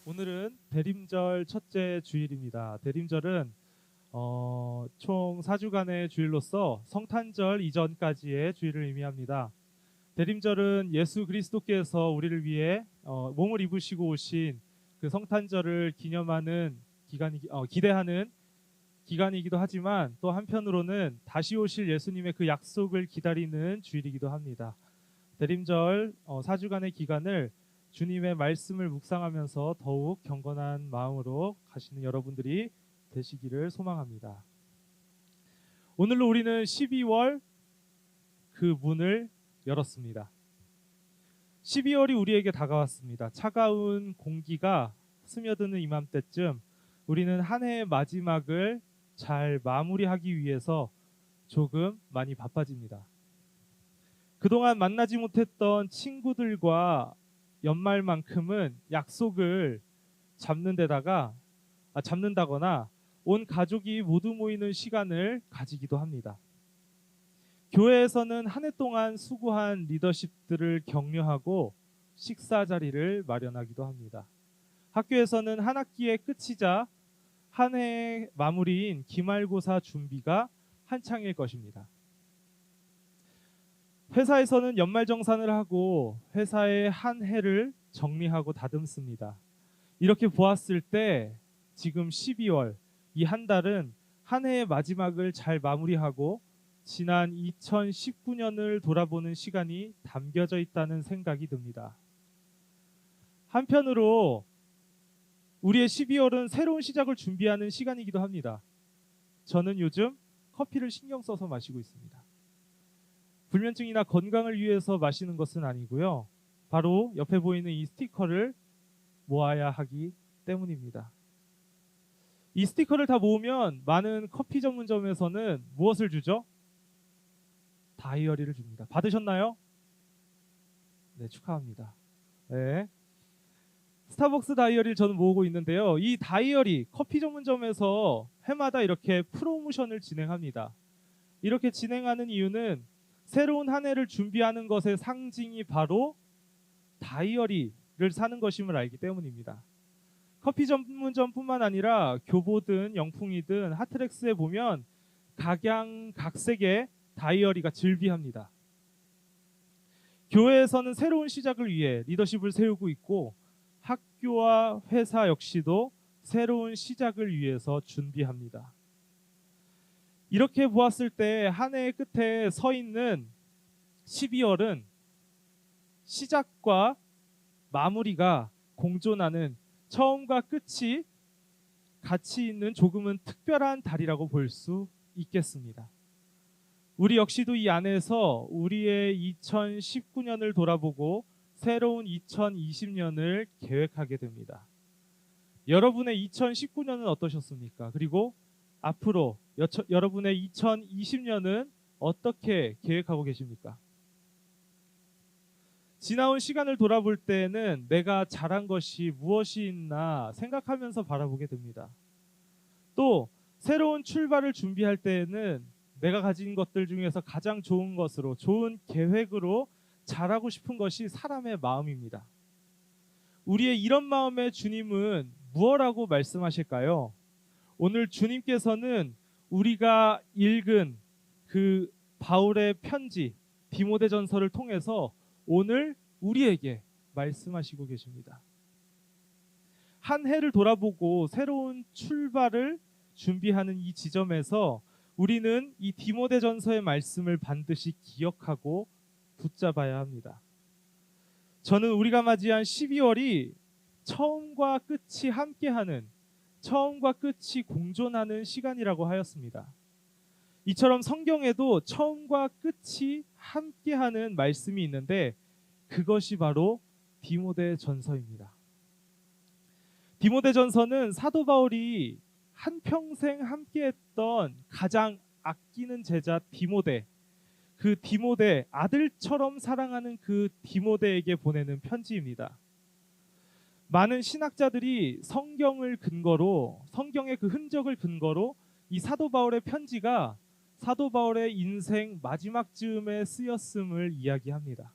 오늘은 대림절 첫째 주일입니다. 대림절은 총 4주간의 주일로서 성탄절 이전까지의 주일을 의미합니다. 대림절은 예수 그리스도께서 우리를 위해 몸을 입으시고 오신 그 성탄절을 기대하는 기간이기도 하지만 또 한편으로는 다시 오실 예수님의 그 약속을 기다리는 주일이기도 합니다. 대림절 4주간의 기간을 주님의 말씀을 묵상하면서 더욱 경건한 마음으로 가시는 여러분들이 되시기를 소망합니다. 오늘로 우리는 12월 그 문을 열었습니다. 12월이 우리에게 다가왔습니다. 차가운 공기가 스며드는 이맘때쯤 우리는 한 해의 마지막을 잘 마무리하기 위해서 조금 많이 바빠집니다. 그동안 만나지 못했던 친구들과 연말만큼은 약속을 잡는다거나 온 가족이 모두 모이는 시간을 가지기도 합니다. 교회에서는 한 해 동안 수고한 리더십들을 격려하고 식사 자리를 마련하기도 합니다. 학교에서는 한 학기의 끝이자 한 해의 마무리인 기말고사 준비가 한창일 것입니다. 회사에서는 연말정산을 하고 회사의 한 해를 정리하고 다듬습니다. 이렇게 보았을 때 지금 12월 이 한 달은 한 해의 마지막을 잘 마무리하고 지난 2019년을 돌아보는 시간이 담겨져 있다는 생각이 듭니다. 한편으로 우리의 12월은 새로운 시작을 준비하는 시간이기도 합니다. 저는 요즘 커피를 신경 써서 마시고 있습니다. 불면증이나 건강을 위해서 마시는 것은 아니고요. 바로 옆에 보이는 이 스티커를 모아야 하기 때문입니다. 이 스티커를 다 모으면 많은 커피 전문점에서는 무엇을 주죠? 다이어리를 줍니다. 받으셨나요? 네, 축하합니다. 네. 스타벅스 다이어리를 저는 모으고 있는데요. 이 다이어리 커피 전문점에서 해마다 이렇게 프로모션을 진행합니다. 이렇게 진행하는 이유는 새로운 한 해를 준비하는 것의 상징이 바로 다이어리를 사는 것임을 알기 때문입니다. 커피 전문점뿐만 아니라 교보든 영풍이든 핫트렉스에 보면 각양각색의 다이어리가 즐비합니다. 교회에서는 새로운 시작을 위해 리더십을 세우고 있고 학교와 회사 역시도 새로운 시작을 위해서 준비합니다. 이렇게 보았을 때 한 해의 끝에 서 있는 12월은 시작과 마무리가 공존하는 처음과 끝이 같이 있는 조금은 특별한 달이라고 볼 수 있겠습니다. 우리 역시도 이 안에서 우리의 2019년을 돌아보고 새로운 2020년을 계획하게 됩니다. 여러분의 2019년은 어떠셨습니까? 그리고 앞으로 여러분의 2020년은 어떻게 계획하고 계십니까? 지나온 시간을 돌아볼 때는 내가 잘한 것이 무엇이 있나 생각하면서 바라보게 됩니다. 또 새로운 출발을 준비할 때에는 내가 가진 것들 중에서 가장 좋은 것으로, 좋은 계획으로 잘하고 싶은 것이 사람의 마음입니다. 우리의 이런 마음에 주님은 무엇라고 말씀하실까요? 오늘 주님께서는 우리가 읽은 그 바울의 편지 디모데전서를 통해서 오늘 우리에게 말씀하시고 계십니다. 한 해를 돌아보고 새로운 출발을 준비하는 이 지점에서 우리는 이 디모데전서의 말씀을 반드시 기억하고 붙잡아야 합니다. 저는 우리가 맞이한 12월이 처음과 끝이 함께하는, 처음과 끝이 공존하는 시간이라고 하였습니다. 이처럼 성경에도 처음과 끝이 함께하는 말씀이 있는데 그것이 바로 디모데전서입니다. 디모데전서는 사도 바울이 한평생 함께했던 가장 아끼는 제자 디모데, 그 디모데, 아들처럼 사랑하는 그 디모데에게 보내는 편지입니다. 많은 신학자들이 성경의 그 흔적을 근거로 이 사도 바울의 편지가 사도 바울의 인생 마지막 즈음에 쓰였음을 이야기합니다.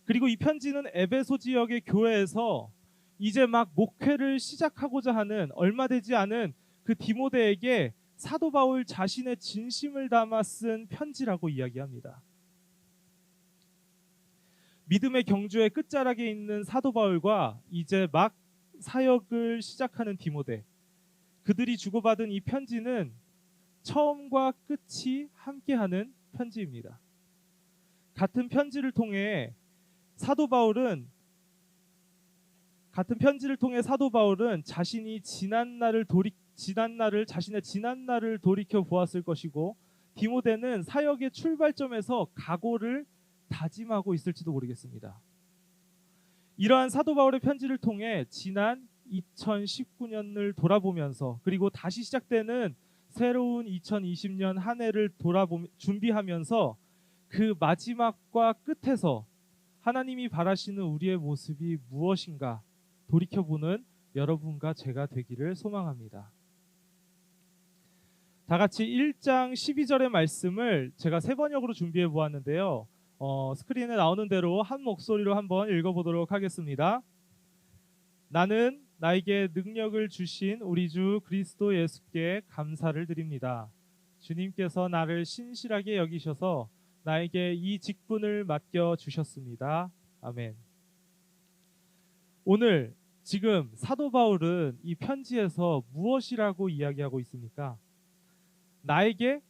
그리고 이 편지는 에베소 지역의 교회에서 이제 막 목회를 시작하고자 하는 얼마 되지 않은 그 디모데에게 사도 바울 자신의 진심을 담아 쓴 편지라고 이야기합니다. 믿음의 경주의 끝자락에 있는 사도 바울과 이제 막 사역을 시작하는 디모데, 그들이 주고받은 이 편지는 처음과 끝이 함께하는 편지입니다. 같은 편지를 통해 사도 바울은 자신이 자신의 지난 날을 돌이켜 보았을 것이고, 디모데는 사역의 출발점에서 각오를 다짐하고 있을지도 모르겠습니다. 이러한 사도 바울의 편지를 통해 지난 2019년을 돌아보면서, 그리고 다시 시작되는 새로운 2020년 한 해를 준비하면서 그 마지막과 끝에서 하나님이 바라시는 우리의 모습이 무엇인가 돌이켜보는 여러분과 제가 되기를 소망합니다. 다 같이 1장 12절의 말씀을 제가 세 번역으로 준비해 보았는데요. 스크린에 나오는 대로 한 목소리로 한번 읽어보도록 하겠습니다. 나는 나에게 능력을 주신 우리 주 그리스도 예수께 감사를 드립니다. 주님께서 나를 신실하게 여기셔서 나에게 이 직분을 맡겨 주셨습니다. 아멘. 오늘 지금 사도 바울은 이 편지에서 무엇이라고 이야기하고 있습니까? 나에게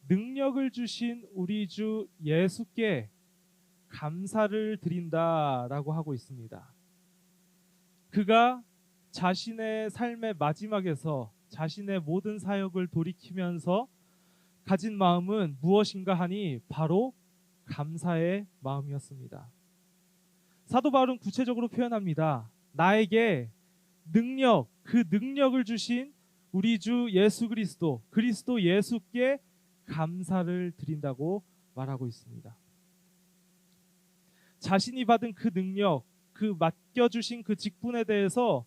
능력을 주신 우리 주 예수께 감사를 드린다라고 하고 있습니다. 그가 자신의 삶의 마지막에서 자신의 모든 사역을 돌이키면서 가진 마음은 무엇인가 하니 바로 감사의 마음이었습니다. 사도 바울은 구체적으로 표현합니다. 나에게 그 능력을 주신 우리 주 예수 그리스도 예수께 감사를 드린다고 말하고 있습니다. 자신이 받은 그 능력, 그 맡겨주신 그 직분에 대해서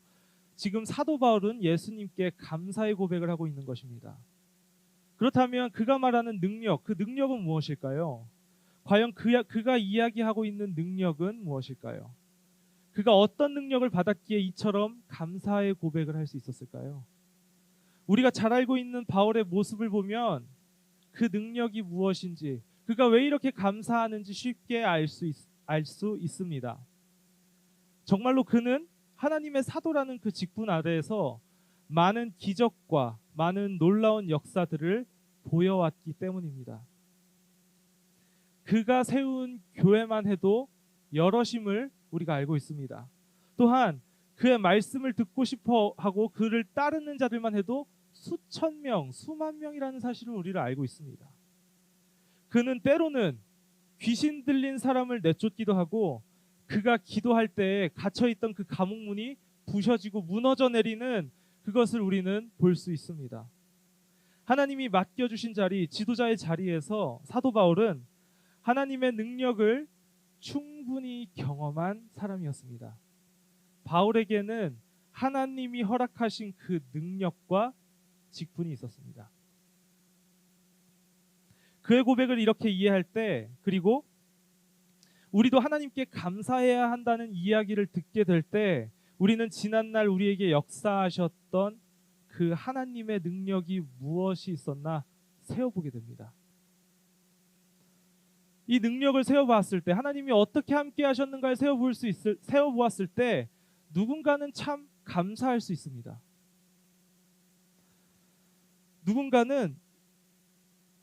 지금 사도 바울은 예수님께 감사의 고백을 하고 있는 것입니다. 그렇다면 그가 말하는 능력, 그 능력은 무엇일까요? 과연 그가 이야기하고 있는 능력은 무엇일까요? 그가 어떤 능력을 받았기에 이처럼 감사의 고백을 할 수 있었을까요? 우리가 잘 알고 있는 바울의 모습을 보면 그 능력이 무엇인지, 그가 왜 이렇게 감사하는지 쉽게 알 수 있습니다. 정말로 그는 하나님의 사도라는 그 직분 아래에서 많은 기적과 많은 놀라운 역사들을 보여왔기 때문입니다. 그가 세운 교회만 해도 여럿임을 우리가 알고 있습니다. 또한 그의 말씀을 듣고 싶어 하고 그를 따르는 자들만 해도 수천 명, 수만 명이라는 사실을 우리를 알고 있습니다. 그는 때로는 귀신 들린 사람을 내쫓기도 하고, 그가 기도할 때 갇혀있던 그 감옥문이 부셔지고 무너져 내리는 그것을 우리는 볼 수 있습니다. 하나님이 맡겨주신 자리, 지도자의 자리에서 사도 바울은 하나님의 능력을 충분히 경험한 사람이었습니다. 바울에게는 하나님이 허락하신 그 능력과 직분이 있었습니다. 그의 고백을 이렇게 이해할 때, 그리고 우리도 하나님께 감사해야 한다는 이야기를 듣게 될 때, 우리는 지난날 우리에게 역사하셨던 그 하나님의 능력이 무엇이 있었나 세어보게 됩니다. 이 능력을 세어보았을 때, 하나님이 어떻게 함께 하셨는가를 세어보았을 때 누군가는 참 감사할 수 있습니다. 누군가는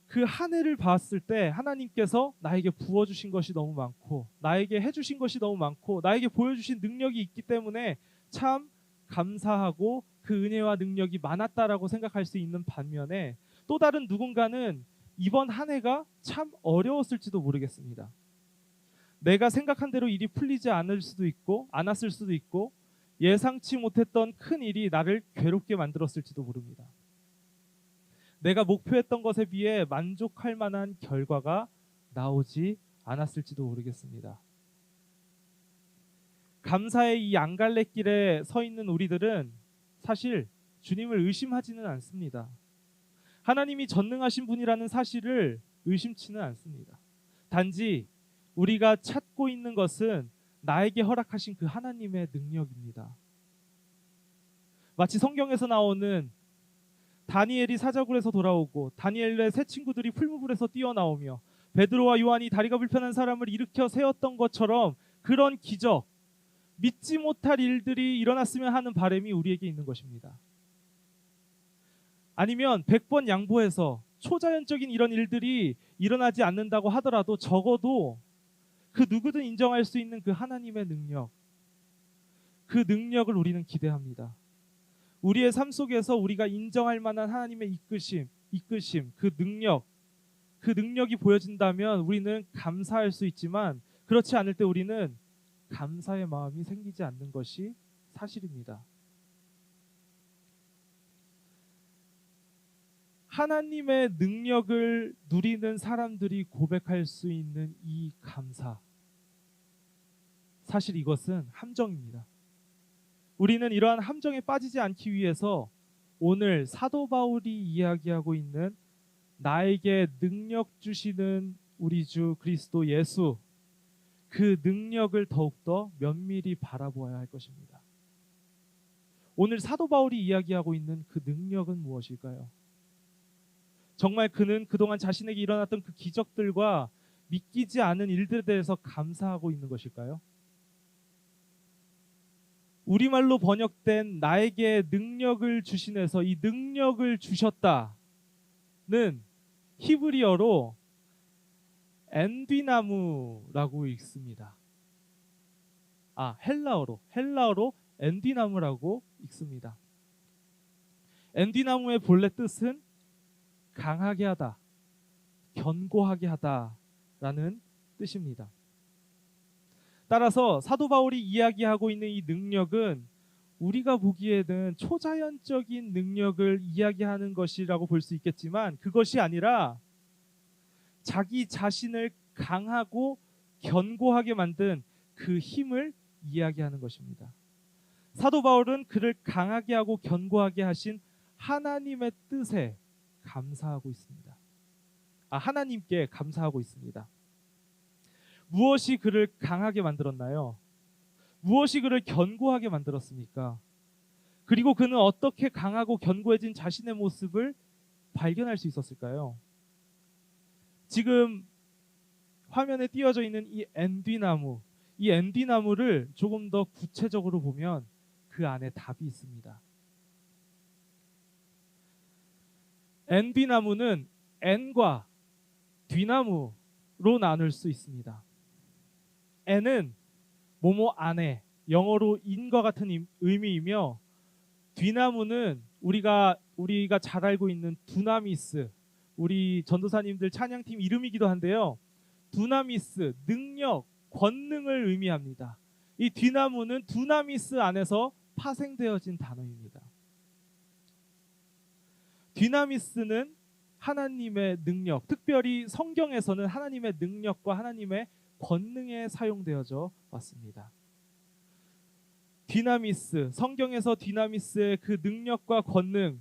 그 한 해를 봤을 때 하나님께서 나에게 부어주신 것이 너무 많고, 나에게 해주신 것이 너무 많고, 나에게 보여주신 능력이 있기 때문에 참 감사하고 그 은혜와 능력이 많았다라고 생각할 수 있는 반면에, 또 다른 누군가는 이번 한 해가 참 어려웠을지도 모르겠습니다. 내가 생각한 대로 일이 풀리지 않았을 수도 있고, 예상치 못했던 큰 일이 나를 괴롭게 만들었을지도 모릅니다. 내가 목표했던 것에 비해 만족할 만한 결과가 나오지 않았을지도 모르겠습니다. 감사의 이 양갈래길에 서 있는 우리들은 사실 주님을 의심하지는 않습니다. 하나님이 전능하신 분이라는 사실을 의심치는 않습니다. 단지 우리가 찾고 있는 것은 나에게 허락하신 그 하나님의 능력입니다. 마치 성경에서 나오는 다니엘이 사자굴에서 돌아오고 다니엘의 세 친구들이 풀무불에서 뛰어나오며 베드로와 요한이 다리가 불편한 사람을 일으켜 세웠던 것처럼 그런 기적, 믿지 못할 일들이 일어났으면 하는 바람이 우리에게 있는 것입니다. 아니면 100번 양보해서 초자연적인 이런 일들이 일어나지 않는다고 하더라도 적어도 그 누구든 인정할 수 있는 그 하나님의 능력, 그 능력을 우리는 기대합니다. 우리의 삶 속에서 우리가 인정할 만한 하나님의 이끄심, 그 능력이 보여진다면 우리는 감사할 수 있지만 그렇지 않을 때 우리는 감사의 마음이 생기지 않는 것이 사실입니다. 하나님의 능력을 누리는 사람들이 고백할 수 있는 이 감사, 사실 이것은 함정입니다. 우리는 이러한 함정에 빠지지 않기 위해서 오늘 사도 바울이 이야기하고 있는 나에게 능력 주시는 우리 주 그리스도 예수, 그 능력을 더욱더 면밀히 바라보아야 할 것입니다. 오늘 사도 바울이 이야기하고 있는 그 능력은 무엇일까요? 정말 그는 그동안 자신에게 일어났던 그 기적들과 믿기지 않은 일들에 대해서 감사하고 있는 것일까요? 우리말로 번역된 나에게 능력을 주시내서 이 능력을 주셨다는 히브리어로 엔디나무라고 읽습니다. 헬라어로 엔디나무라고 읽습니다. 엔디나무의 본래 뜻은 강하게 하다, 견고하게 하다라는 뜻입니다. 따라서 사도 바울이 이야기하고 있는 이 능력은 우리가 보기에는 초자연적인 능력을 이야기하는 것이라고 볼 수 있겠지만 그것이 아니라 자기 자신을 강하고 견고하게 만든 그 힘을 이야기하는 것입니다. 사도 바울은 그를 강하게 하고 견고하게 하신 하나님의 뜻에 감사하고 있습니다. 하나님께 감사하고 있습니다. 무엇이 그를 강하게 만들었나요? 무엇이 그를 견고하게 만들었습니까? 그리고 그는 어떻게 강하고 견고해진 자신의 모습을 발견할 수 있었을까요? 지금 화면에 띄어져 있는 이 엔디나무를 조금 더 구체적으로 보면 그 안에 답이 있습니다. 엔디나무는 엔과 뒤나무로 나눌 수 있습니다. 엔은 뭐뭐 안에, 영어로 인과 같은 의미이며 뒤나무는 우리가 잘 알고 있는 두나미스, 우리 전도사님들 찬양팀 이름이기도 한데요. 두나미스, 능력, 권능을 의미합니다. 이 뒤나무는 두나미스 안에서 파생되어진 단어입니다. 뒤나미스는 하나님의 능력, 특별히 성경에서는 하나님의 능력과 하나님의 권능에 사용되어져 왔습니다. 디나미스, 성경에서 디나미스의 그 능력과 권능,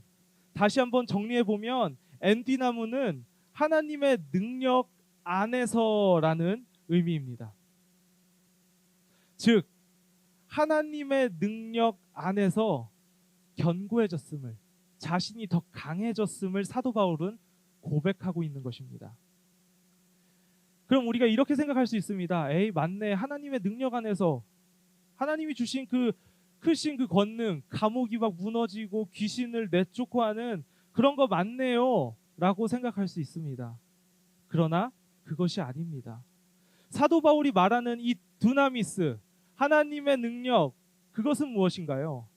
다시 한번 정리해 보면 엔디나무는 하나님의 능력 안에서라는 의미입니다. 즉 하나님의 능력 안에서 견고해졌음을, 자신이 더 강해졌음을 사도 바울은 고백하고 있는 것입니다. 그럼 우리가 이렇게 생각할 수 있습니다. 맞네. 하나님의 능력 안에서 하나님이 주신 그 크신 그 권능, 감옥이 막 무너지고 귀신을 내쫓고 하는 그런 거 맞네요 라고 생각할 수 있습니다. 그러나 그것이 아닙니다. 사도 바울이 말하는 이 두나미스, 하나님의 능력, 그것은 무엇인가요?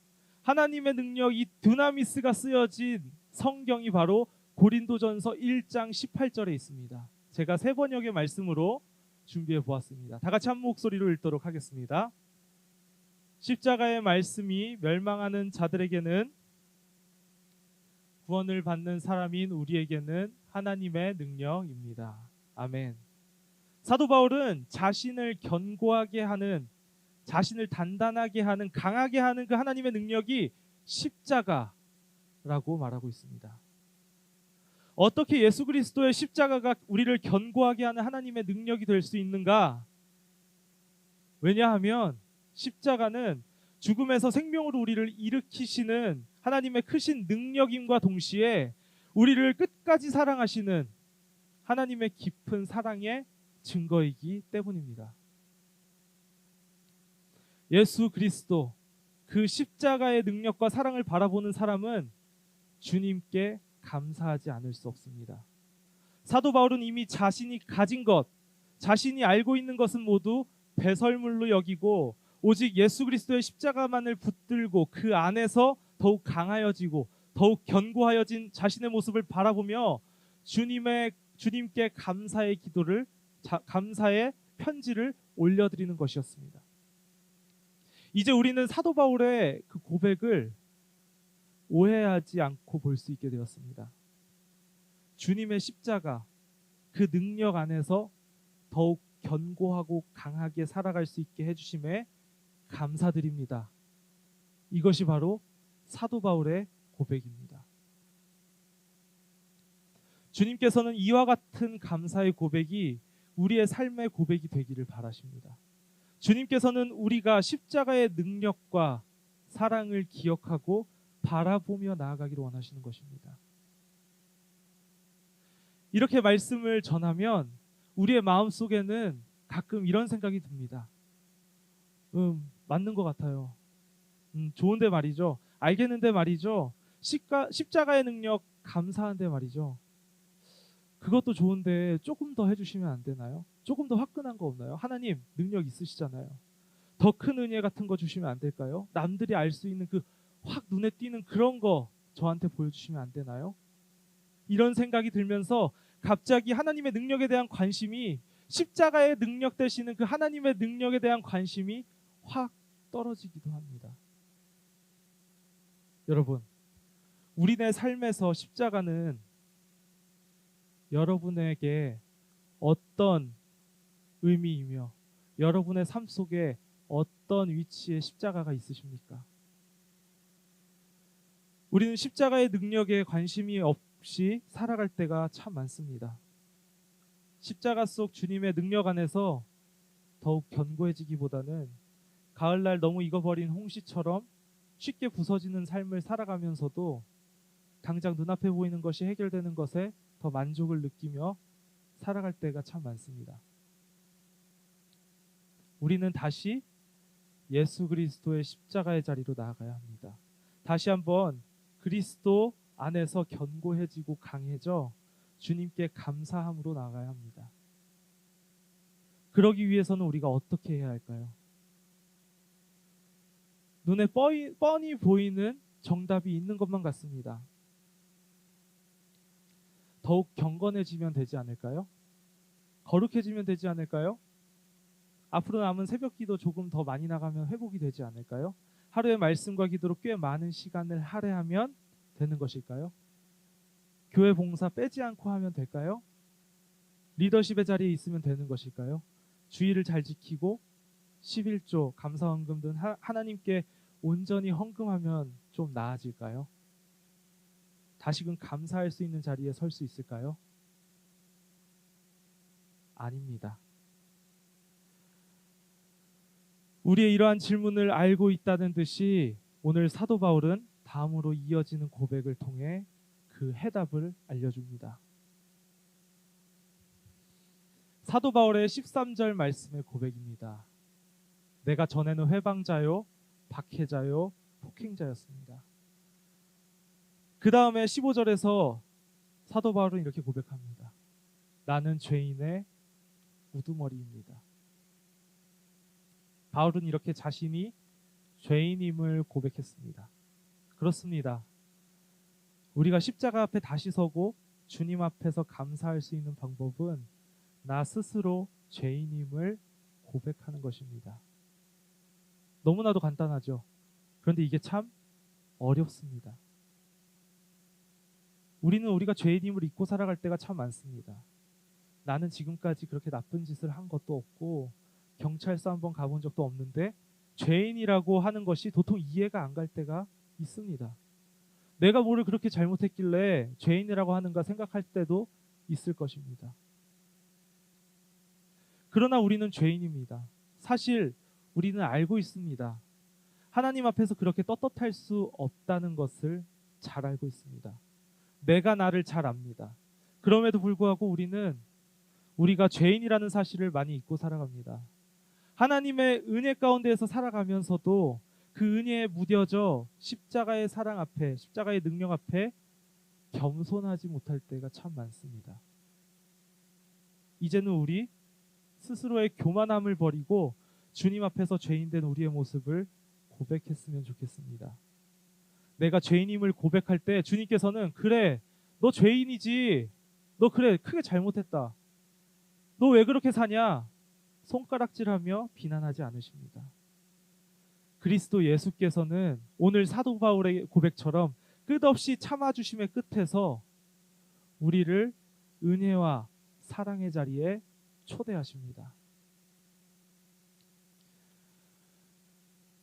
하나님의 능력, 이 두나미스가 쓰여진 성경이 바로 고린도전서 1장 18절에 있습니다. 제가 세 번역의 말씀으로 준비해 보았습니다. 다 같이 한 목소리로 읽도록 하겠습니다. 십자가의 말씀이 멸망하는 자들에게는, 구원을 받는 사람인 우리에게는 하나님의 능력입니다. 아멘. 사도 바울은 자신을 견고하게 하는, 자신을 단단하게 하는, 강하게 하는 그 하나님의 능력이 십자가라고 말하고 있습니다. 어떻게 예수 그리스도의 십자가가 우리를 견고하게 하는 하나님의 능력이 될 수 있는가? 왜냐하면 십자가는 죽음에서 생명으로 우리를 일으키시는 하나님의 크신 능력임과 동시에 우리를 끝까지 사랑하시는 하나님의 깊은 사랑의 증거이기 때문입니다. 예수 그리스도 그 십자가의 능력과 사랑을 바라보는 사람은 주님께 감사하지 않을 수 없습니다. 사도 바울은 이미 자신이 가진 것, 자신이 알고 있는 것은 모두 배설물로 여기고 오직 예수 그리스도의 십자가만을 붙들고 그 안에서 더욱 강하여지고 더욱 견고하여진 자신의 모습을 바라보며 주님께 감사의 기도를, 감사의 편지를 올려드리는 것이었습니다. 이제 우리는 사도 바울의 그 고백을 오해하지 않고 볼 수 있게 되었습니다. 주님의 십자가, 그 능력 안에서 더욱 견고하고 강하게 살아갈 수 있게 해주심에 감사드립니다. 이것이 바로 사도 바울의 고백입니다. 주님께서는 이와 같은 감사의 고백이 우리의 삶의 고백이 되기를 바라십니다. 주님께서는 우리가 십자가의 능력과 사랑을 기억하고 바라보며 나아가기를 원하시는 것입니다. 이렇게 말씀을 전하면 우리의 마음속에는 가끔 이런 생각이 듭니다. 맞는 것 같아요. 좋은데 말이죠. 알겠는데 말이죠. 십자가의 능력 감사한데 말이죠. 그것도 좋은데 조금 더 해주시면 안 되나요? 조금 더 화끈한 거 없나요? 하나님 능력 있으시잖아요. 더 큰 은혜 같은 거 주시면 안 될까요? 남들이 알 수 있는 그 확 눈에 띄는 그런 거 저한테 보여주시면 안 되나요? 이런 생각이 들면서 갑자기 하나님의 능력에 대한 관심이, 십자가의 능력 되시는 그 하나님의 능력에 대한 관심이 확 떨어지기도 합니다. 여러분, 우리네 삶에서 십자가는 여러분에게 어떤 의미이며 여러분의 삶 속에 어떤 위치에 십자가가 있으십니까? 우리는 십자가의 능력에 관심이 없이 살아갈 때가 참 많습니다. 십자가 속 주님의 능력 안에서 더욱 견고해지기보다는 가을날 너무 익어버린 홍시처럼 쉽게 부서지는 삶을 살아가면서도 당장 눈앞에 보이는 것이 해결되는 것에 더 만족을 느끼며 살아갈 때가 참 많습니다. 우리는 다시 예수 그리스도의 십자가의 자리로 나아가야 합니다. 다시 한번 그리스도 안에서 견고해지고 강해져 주님께 감사함으로 나아가야 합니다. 그러기 위해서는 우리가 어떻게 해야 할까요? 눈에 뻔히 보이는 정답이 있는 것만 같습니다. 더욱 경건해지면 되지 않을까요? 거룩해지면 되지 않을까요? 앞으로 남은 새벽기도 조금 더 많이 나가면 회복이 되지 않을까요? 하루의 말씀과 기도로 꽤 많은 시간을 할애하면 되는 것일까요? 교회 봉사 빼지 않고 하면 될까요? 리더십의 자리에 있으면 되는 것일까요? 주의를 잘 지키고 11조, 감사헌금 등 하나님께 온전히 헌금하면 좀 나아질까요? 다시금 감사할 수 있는 자리에 설 수 있을까요? 아닙니다. 우리의 이러한 질문을 알고 있다는 듯이 오늘 사도 바울은 다음으로 이어지는 고백을 통해 그 해답을 알려줍니다. 사도 바울의 13절 말씀의 고백입니다. 내가 전에는 회방자요, 박해자요, 폭행자였습니다. 그 다음에 15절에서 사도 바울은 이렇게 고백합니다. 나는 죄인의 우두머리입니다. 바울은 이렇게 자신이 죄인임을 고백했습니다. 그렇습니다. 우리가 십자가 앞에 다시 서고 주님 앞에서 감사할 수 있는 방법은 나 스스로 죄인임을 고백하는 것입니다. 너무나도 간단하죠. 그런데 이게 참 어렵습니다. 우리는 우리가 죄인임을 잊고 살아갈 때가 참 많습니다. 나는 지금까지 그렇게 나쁜 짓을 한 것도 없고 경찰서 한번 가본 적도 없는데 죄인이라고 하는 것이 도통 이해가 안 갈 때가 있습니다. 내가 뭐를 그렇게 잘못했길래 죄인이라고 하는가 생각할 때도 있을 것입니다. 그러나 우리는 죄인입니다. 사실 우리는 알고 있습니다. 하나님 앞에서 그렇게 떳떳할 수 없다는 것을 잘 알고 있습니다. 내가 나를 잘 압니다. 그럼에도 불구하고 우리가 죄인이라는 사실을 많이 잊고 살아갑니다. 하나님의 은혜 가운데에서 살아가면서도 그 은혜에 무뎌져 십자가의 사랑 앞에, 십자가의 능력 앞에 겸손하지 못할 때가 참 많습니다. 이제는 우리 스스로의 교만함을 버리고 주님 앞에서 죄인된 우리의 모습을 고백했으면 좋겠습니다. 내가 죄인임을 고백할 때 주님께서는 그래, 너 죄인이지, 너 그래 크게 잘못했다, 너 왜 그렇게 사냐 손가락질하며 비난하지 않으십니다. 그리스도 예수께서는 오늘 사도 바울의 고백처럼 끝없이 참아주심의 끝에서 우리를 은혜와 사랑의 자리에 초대하십니다.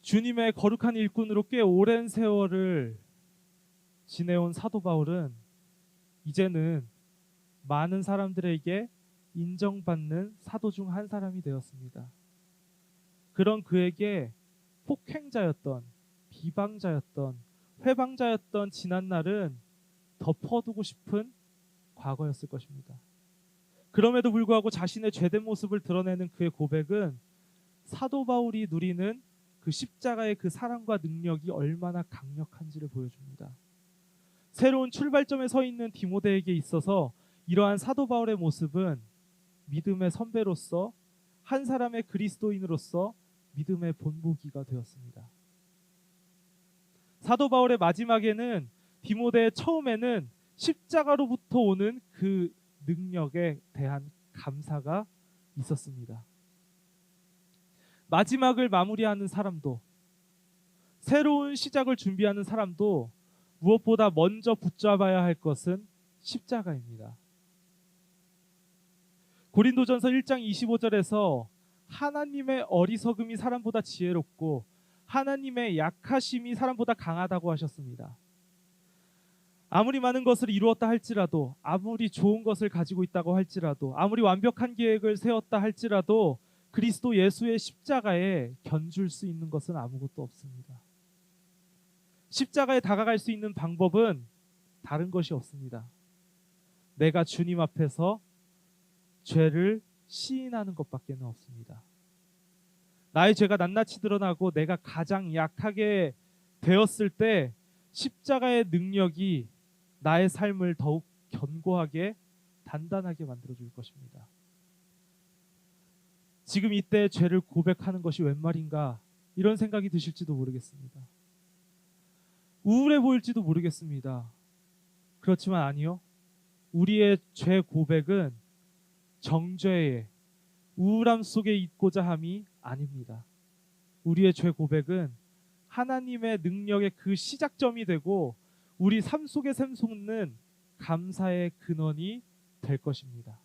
주님의 거룩한 일꾼으로 꽤 오랜 세월을 지내온 사도 바울은 이제는 많은 사람들에게 인정받는 사도 중 한 사람이 되었습니다. 그런 그에게 폭행자였던, 비방자였던, 회방자였던 지난날은 덮어두고 싶은 과거였을 것입니다. 그럼에도 불구하고 자신의 죄된 모습을 드러내는 그의 고백은 사도 바울이 누리는 그 십자가의 그 사랑과 능력이 얼마나 강력한지를 보여줍니다. 새로운 출발점에 서 있는 디모데에게 있어서 이러한 사도 바울의 모습은 믿음의 선배로서, 한 사람의 그리스도인으로서 믿음의 본보기가 되었습니다. 사도 바울의 마지막에는, 디모데의 처음에는 십자가로부터 오는 그 능력에 대한 감사가 있었습니다. 마지막을 마무리하는 사람도, 새로운 시작을 준비하는 사람도 무엇보다 먼저 붙잡아야 할 것은 십자가입니다. 고린도전서 1장 25절에서 하나님의 어리석음이 사람보다 지혜롭고 하나님의 약하심이 사람보다 강하다고 하셨습니다. 아무리 많은 것을 이루었다 할지라도, 아무리 좋은 것을 가지고 있다고 할지라도, 아무리 완벽한 계획을 세웠다 할지라도 그리스도 예수의 십자가에 견줄 수 있는 것은 아무것도 없습니다. 십자가에 다가갈 수 있는 방법은 다른 것이 없습니다. 내가 주님 앞에서 죄를 시인하는 것밖에는 없습니다. 나의 죄가 낱낱이 드러나고 내가 가장 약하게 되었을 때 십자가의 능력이 나의 삶을 더욱 견고하게, 단단하게 만들어줄 것입니다. 지금 이때 죄를 고백하는 것이 웬 말인가, 이런 생각이 드실지도 모르겠습니다. 우울해 보일지도 모르겠습니다. 그렇지만 아니요, 우리의 죄 고백은 정죄의 우울함 속에 있고자 함이 아닙니다. 우리의 죄 고백은 하나님의 능력의 그 시작점이 되고 우리 삶 속에 샘솟는 감사의 근원이 될 것입니다.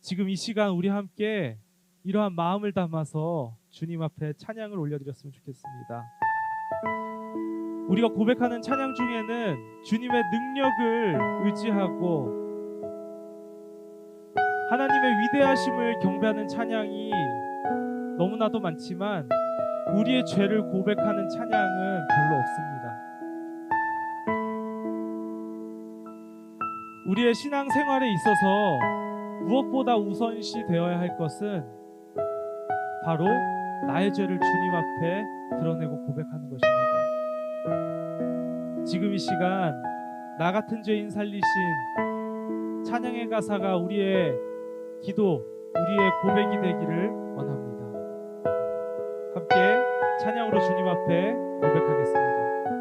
지금 이 시간 우리 함께 이러한 마음을 담아서 주님 앞에 찬양을 올려드렸으면 좋겠습니다. 우리가 고백하는 찬양 중에는 주님의 능력을 의지하고 하나님의 위대하심을 경배하는 찬양이 너무나도 많지만 우리의 죄를 고백하는 찬양은 별로 없습니다. 우리의 신앙 생활에 있어서 무엇보다 우선시 되어야 할 것은 바로 나의 죄를 주님 앞에 드러내고 고백하는 것입니다. 지금 이 시간 나 같은 죄인 살리신 찬양의 가사가 우리의 기도, 우리의 고백이 되기를 원합니다. 함께 찬양으로 주님 앞에 고백하겠습니다.